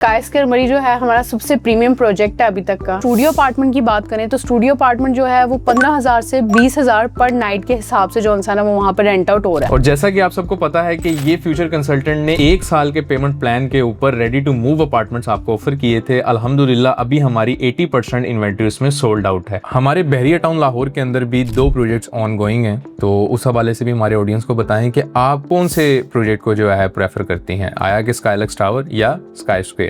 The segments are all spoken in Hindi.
स्काईस्केयर मरी जो है हमारा सबसे प्रीमियम प्रोजेक्ट है अभी तक का। स्टूडियो अपार्टमेंट की बात करें तो स्टूडियो अपार्टमेंट जो है वो 15,000 से 20,000 पर नाइट के हिसाब से जो इंसान है वो वहाँ पर रेंट आउट हो रहा है। और जैसा कि आप सबको पता है कि ये फ्यूचर कंसल्टेंट ने 1 साल के पेमेंट प्लान के ऊपर रेडी टू मूव अपार्टमेंट्स आपको ऑफर किए थे। अल्हम्दुलिल्लाह अभी हमारी 80% इन्वेंट्री उसमें सोल्ड आउट है। हमारे बहरिया टाउन लाहौर के अंदर भी 2 प्रोजेक्ट्स ऑन गोइंग हैं, तो उस हवाले से भी हमारे ऑडियंस को बताएं कि आप कौन से प्रोजेक्ट को जो है प्रेफर करती हैं, आया कि स्काईलक्स टावर या स्काईस्केयर।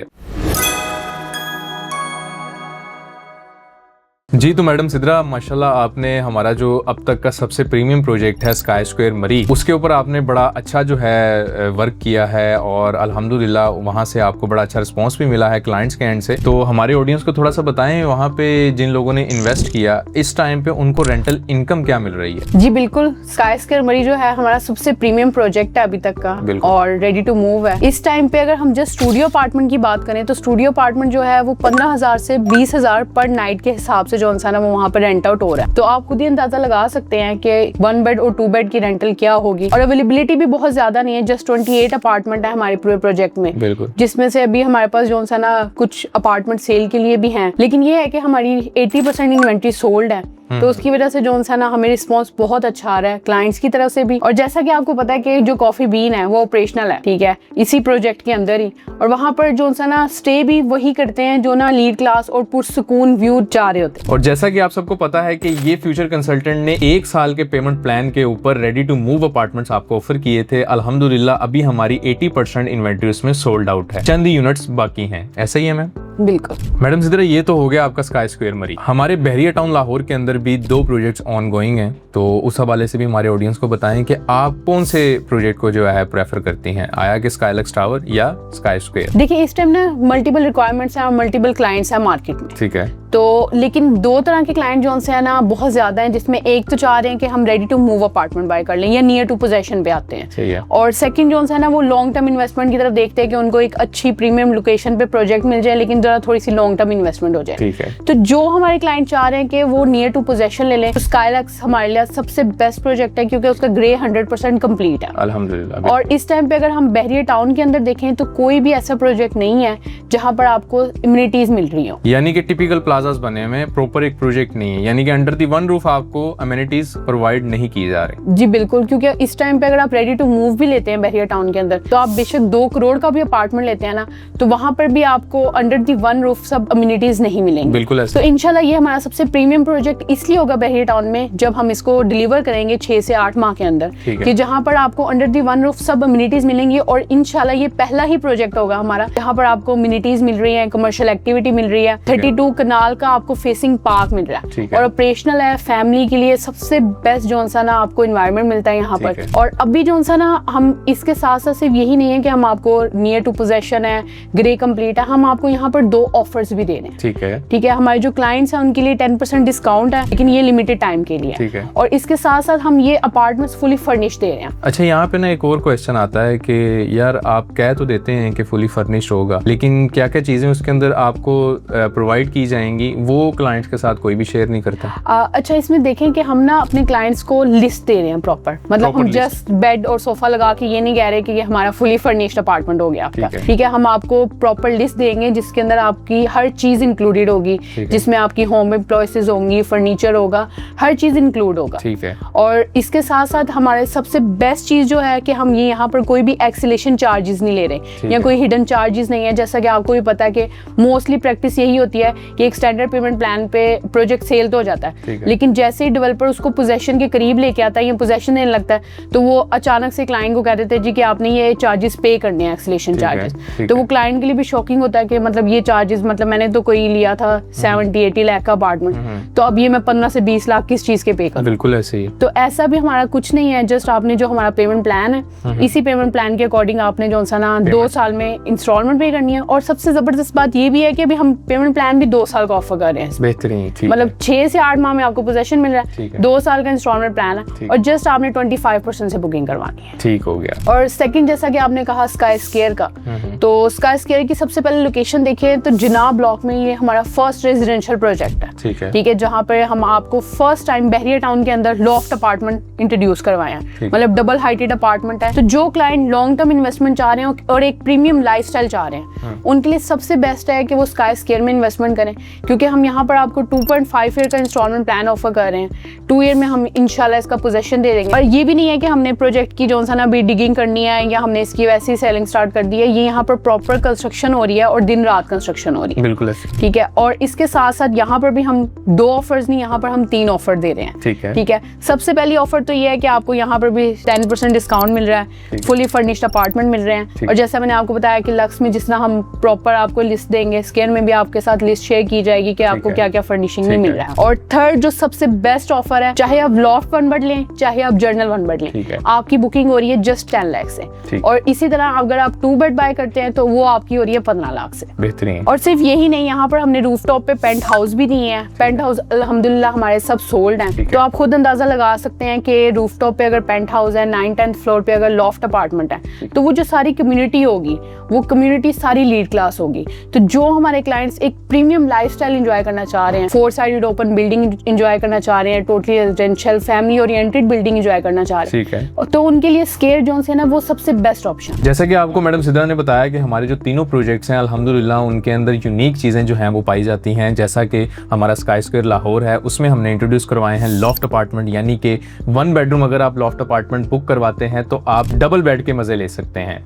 जी तो मैडम सिद्रा, माशाल्लाह आपने हमारा जो अब तक का सबसे प्रीमियम प्रोजेक्ट है स्काईस्केयर मरी, उसके ऊपर आपने बड़ा अच्छा जो है वर्क किया है और अल्हम्दुलिल्लाह वहाँ से आपको बड़ा अच्छा रिस्पांस भी मिला है क्लाइंट्स के एंड से। तो हमारे ऑडियंस को थोड़ा सा बताएं, वहाँ पे जिन लोगों ने इन्वेस्ट किया इस टाइम पे उनको रेंटल इनकम क्या मिल रही है? जी बिल्कुल, स्काईस्केयर मरी जो है हमारा सबसे प्रीमियम प्रोजेक्ट है अभी तक का और रेडी टू मूव है। इस टाइम पे अगर हम जस्ट स्टूडियो अपार्टमेंट की बात करें तो स्टूडियो अपार्टमेंट जो है वो 15,000 से 20,000 पर नाइट के हिसाब से जो इंसान है वो वहाँ पर रेंट आउट हो रहा है। तो आप खुद ही अंदाजा लगा सकते हैं कि 1 बेड और 2 बेड की रेंटल क्या होगी। और अवेलेबिलिटी भी बहुत ज्यादा नहीं है, जस्ट 28 अपार्टमेंट है हमारे पूरे प्रोजेक्ट में, जिसमें से अभी हमारे पास जो है ना कुछ अपार्टमेंट सेल के लिए भी हैं। लेकिन ये है कि हमारी 80% इन्वेंट्री सोल्ड है, तो उसकी वजह से जो है ना हमें रिस्पांस बहुत अच्छा आ रहा है क्लाइंट्स की तरफ से भी। और जैसा कि आपको पता है कि जो कॉफी बीन है वो ऑपरेशनल है, ठीक है, इसी प्रोजेक्ट के अंदर ही। और वहाँ पर जो है ना स्टे भी वही करते हैं जो ना लीड क्लास और पुरसुकून व्यू चाह रहे होते हैं। और जैसा कि आप सबको पता है कि ये फ्यूचर कंसल्टेंट ने 1 साल के पेमेंट प्लान के ऊपर रेडी टू मूव अपार्टमेंट्स आपको ऑफर किए थे। अल्हम्दुलिल्लाह अभी हमारी 80% इन्वेंट्री उसमें सोल्ड आउट है, चंद यूनिट्स बाकी हैं। ऐसा ही है मैम? बिल्कुल मैडम सिद्रा, ये तो हो गया आपका स्काईस्केयर मरी। हमारे बहरिया टाउन लाहौर के अंदर भी 2 प्रोजेक्ट्स ऑन गोइंग हैं, तो उस हवाले से भी हमारे ऑडियंस को बताएं कि आप कौन से प्रोजेक्ट को जो है प्रेफर करती हैं, आया कि स्काईलक्स टावर या स्काईस्केयर। देखिए इस टाइम ना मल्टीपल रिक्वायरमेंट्स हैं और मल्टीपल क्लाइंट्स हैं मार्केट में, ठीक है। तो लेकिन 2 तरह के क्लाइंट जो है ना बहुत ज्यादा हैं, जिसमें एक तो चाह रहे हैं कि हम ready to move apartment buy कर लें या नियर टू पोजेशन पे आते हैं, और सेकंड जो है ना वो लॉन्ग टर्म इन्वेस्टमेंट की तरफ देखते हैं कि उनको एक अच्छी प्रीमियम लोकेशन पे प्रोजेक्ट मिल जाए लेकिन जरा थोड़ी सी लॉन्ग टर्म इन्वेस्टमेंट हो जाए, ठीक है। तो जो हमारे क्लाइंट चाह रहे हैं कि वो नियर टू पोजेशन ले लें, तो स्काईलक्स हमारे लिए सबसे बेस्ट प्रोजेक्ट है क्योंकि उसका ग्रे 100% कंप्लीट है अल्हम्दुलिल्लाह। और इस टाइम पे अगर हम बहरिया टाउन के अंदर देखें तो कोई भी ऐसा प्रोजेक्ट नहीं है जहाँ पर आपको इम्यूनिटीज मिल रही हो, यानी कि टिपिकल प्लाजास बने हुए प्रॉपर एक प्रोजेक्ट नहीं है, यानी कि अंडर द वन रूफ आपको अमेनिटीज प्रोवाइड नहीं की जा रही। जी बिल्कुल, क्योंकि इस टाइम पे अगर आप रेडी टू मूव भी लेते हैं बहरिया टाउन के अंदर, तो आप बेशक 2 करोड़ का भी अपार्टमेंट लेते हैं ना, तो वहाँ पर भी आपको अंडर द वन रूफ सब अम्यूनिटीज नहीं मिलेंगी। बिल्कुल ऐसा। तो इंशाल्लाह ये हमारा सबसे प्रीमियम प्रोजेक्ट इसलिए होगा बहरिया टाउन में जब हम इसको डिलीवर करेंगे 6 से 8 माह के अंदर, कि जहाँ पर आपको अंडर द वन रूफ सब अम्यूनिटीज मिलेंगी। और इंशाल्लाह ये पहला ही प्रोजेक्ट होगा हमारा जहाँ पर आपको अम्यूनिटीज मिल रही है, कमर्शियल एक्टिविटी मिल रही है, 32 कनाल का आपको फेसिंग पार्क मिल रहा है और ऑपरेशनल है। फैमिली के लिए सबसे बेस्ट जो सा ना आपको एनवायरनमेंट मिलता है यहाँ पर। और अभी जो सा ना हम इसके साथ साथ सिर्फ यही नहीं है कि हम आपको नियर टू पोजेशन है, ग्रे कंप्लीट है, हम आपको यहाँ पर 2 ऑफर्स भी दे रहे हैं, ठीक है। हमारे जो क्लाइंट्स हैं उनके लिए 10% डिस्काउंट है, लेकिन ये लिमिटेड टाइम के लिए है। और इसके साथ साथ हम ये अपार्टमेंट्स फुली फर्निश दे रहे हैं। अच्छा, यहाँ पे ना एक और क्वेश्चन आता है कि यार आप कह तो देते हैं कि फुली फर्निश होगा, लेकिन क्या क्या चीजें उसके अंदर आपको प्रोवाइड की जाएंगी वो क्लाइंट्स के साथ कोई भी शेयर नहीं करता? अच्छा, इसमें देखें कि हम ना अपने क्लाइंट्स को लिस्ट दे रहे हैं प्रॉपर, मतलब हम जस्ट बेड और सोफा लगा के ये नहीं कह रहे कि ये हमारा फुली फर्निश्ड अपार्टमेंट हो गया आपका, ठीक है। हम आपको प्रॉपर लिस्ट देंगे जिसके अंदर आपकी हर चीज इंक्लूडेड होगी, जिसमें आपकी होम एप्लायंसेस होंगी, फर्नीचर होगा, हर चीज इंक्लूड होगा, ठीक है। और इसके साथ साथ हमारे सबसे बेस्ट चीज जो है कि हम ये यहाँ पर कोई भी एक्सीलेशन चार्जेस नहीं ले रहे या कोई हिडन चार्जेस नहीं है। जैसा कि आपको भी पता है कि मोस्टली प्रैक्टिस यही होती है कि एक स्टैंडर्ड पेमेंट प्लान पे प्रोजेक्ट सेल तो हो जाता है, लेकिन जैसे ही डेवलपर उसको पोजेशन के करीब लेके आता है या पोजेशन देने लगता है तो वो अचानक से क्लाइंट को कह देते हैं जी कि आपने ये चार्जेस पे करने हैं, एक्सीलेशन चार्जेस। तो वो क्लाइंट के लिए भी शॉकिंग होता है कि मतलब ये चार्जेस, मतलब मैंने तो कोई लिया था 70-80 लाख का अपार्टमेंट, तो अब ये मैं 15 से 20 लाख किस चीज के पे करूं? बिल्कुल ऐसे ही। तो ऐसा भी हमारा कुछ नहीं है, जस्ट आपने जो हमारा पेमेंट प्लान है इसी पेमेंट प्लान के अकॉर्डिंग आपने जो ना 2 साल में इंस्टॉलमेंट पे करनी है। और सबसे जबरदस्त बात ये भी है कि अभी हम पेमेंट प्लान भी 2 साल का ऑफर कर रहे हैं। बेहतरीन, ठीक मतलब 6 से 8 माह में आपको पोजेशन मिल रहा ठीक है, है। 2 साल का इंस्टॉलमेंट प्लान है और जस्ट आपने 25% से बुकिंग करवानी है। ठीक हो गया। और सेकंड, जैसा कि आपने कहा स्काई स्केयर का, तो स्काई स्केयर की सबसे पहले लोकेशन देखिए तो जिनाब ब्लॉक में ये हमारा फर्स्ट रेजिडेंशियल प्रोजेक्ट है। ठीक है, जहाँ पे हम आपको फर्स्ट टाइम बहरिया टाउन के अंदर लॉफ्ट अपार्टमेंट इंट्रोड्यूस करवाए हैं। मतलब डबल हाइटेड अपार्टमेंट है। तो जो क्लाइंट लॉन्ग टर्म इन्वेस्टमेंट चाह रहे हैं और एक प्रीमियम लाइफस्टाइल चाह रहे हैं, उनके लिए सबसे बेस्ट है कि वो स्काई स्केयर में इन्वेस्टमेंट करें, क्योंकि हम यहाँ पर आपको 2.5 ईयर का इंस्टॉलमेंट प्लान ऑफर कर रहे हैं। 2 ईयर में हम इंशाल्लाह इसका पोजेशन दे देंगे। और ये भी नहीं है कि हमने प्रोजेक्ट की जो सा ना अभी डिगिंग करनी है या हमने इसकी वैसी सेलिंग स्टार्ट कर दी है। ये यहाँ पर प्रॉपर कंस्ट्रक्शन हो रही है और दिन रात कंस्ट्रक्शन हो रही है। बिल्कुल, ठीक है। और इसके साथ साथ यहाँ पर भी हम 2 ऑफर्स नहीं, यहाँ पर हम 3 ऑफर दे रहे हैं। ठीक है। सबसे पहली ऑफर तो ये है कि आपको यहाँ पर भी 10% डिस्काउंट मिल रहा है, फुली फर्निश्ड अपार्टमेंट मिल रहे हैं। और जैसा मैंने आपको बताया कि लक्स में जिस तरह हम प्रॉपर आपको लिस्ट देंगे, स्केयर में भी आपके साथ लिस्ट शेयर की जाएगी कि आपको क्या क्या फर्निशिंग में मिल रहा है। और थर्ड जो सबसे बेस्ट ऑफर है, चाहे आप लॉफ्ट वन बेड लें चाहे आप जर्नल वन बेड लें, आपकी बुकिंग हो रही है जस्ट 10 लाख से। और इसी तरह अगर आप 2 बेड बाय करते हैं तो वो आपकी हो रही है 15 लाख से। बेहतरीन। और सिर्फ यही नहीं, यहाँ पर हमने रूफटॉप पे पेंट हाउस भी दिए हैं। पेंट हाउस अल्हम्दुलिल्लाह हमारे सब सोल्ड हैं। तो आप खुद अंदाजा लगा सकते हैं कि रूफटॉप पे अगर पेंट हाउस है, 9th-10th फ्लोर पे अगर लॉफ्ट अपार्टमेंट है, तो वो जो सारी कम्युनिटी होगी वो कम्युनिटी सारी लीड क्लास होगी। तो जो हमारे क्लाइंट्स एक प्रीमियम लाइफस्टाइल एंजॉय करना चाह रहे हैं, 4 साइडेड ओपन बिल्डिंग एंजॉय करना चाह रहे हैं, totally residential family oriented building enjoy करना चाह रहे हैं, तो उनके लिए स्केयर जोन से ना वो सबसे बेस्ट ऑप्शन। जैसा कि आपको मैडम सिद्रा ने बताया कि हमारे जो तीनों प्रोजेक्ट्स हैं अल्हम्दुलिल्लाह उनके अंदर यूनिक चीज़ें जो हैं वो पाई जाती हैं। जैसा कि हमारा स्काई स्क्वायर लाहौर है, उसमें हमने इंट्रोड्यूस करवाए हैं लॉफ्ट अपार्टमेंट, यानी कि 1 बेडरूम अगर आप लॉफ्ट अपार्टमेंट बुक करवाते हैं तो आप डबल बेड के मज़े ले सकते हैं।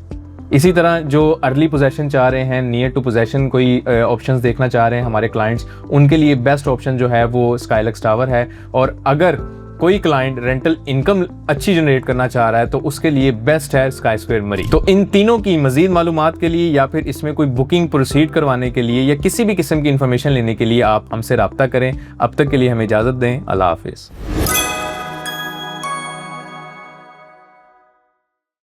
इसी तरह जो अर्ली पोजेशन चाह रहे हैं, नियर टू पोजेशन कोई ऑप्शंस देखना चाह रहे हैं हमारे क्लाइंट्स, उनके लिए बेस्ट ऑप्शन जो है वो स्काईलक्स टावर है। और अगर कोई क्लाइंट रेंटल इनकम अच्छी जनरेट करना चाह रहा है तो उसके लिए बेस्ट है स्काई स्क्वायर मरी। तो इन तीनों की मजीद मालूमात के लिए या फिर इसमें कोई बुकिंग प्रोसीड करवाने के लिए या किसी भी किस्म की इन्फॉर्मेशन लेने के लिए आप हमसे रब्ता करें। अब तक के लिए हमें इजाज़त दें। अल्लाह हाफिज़।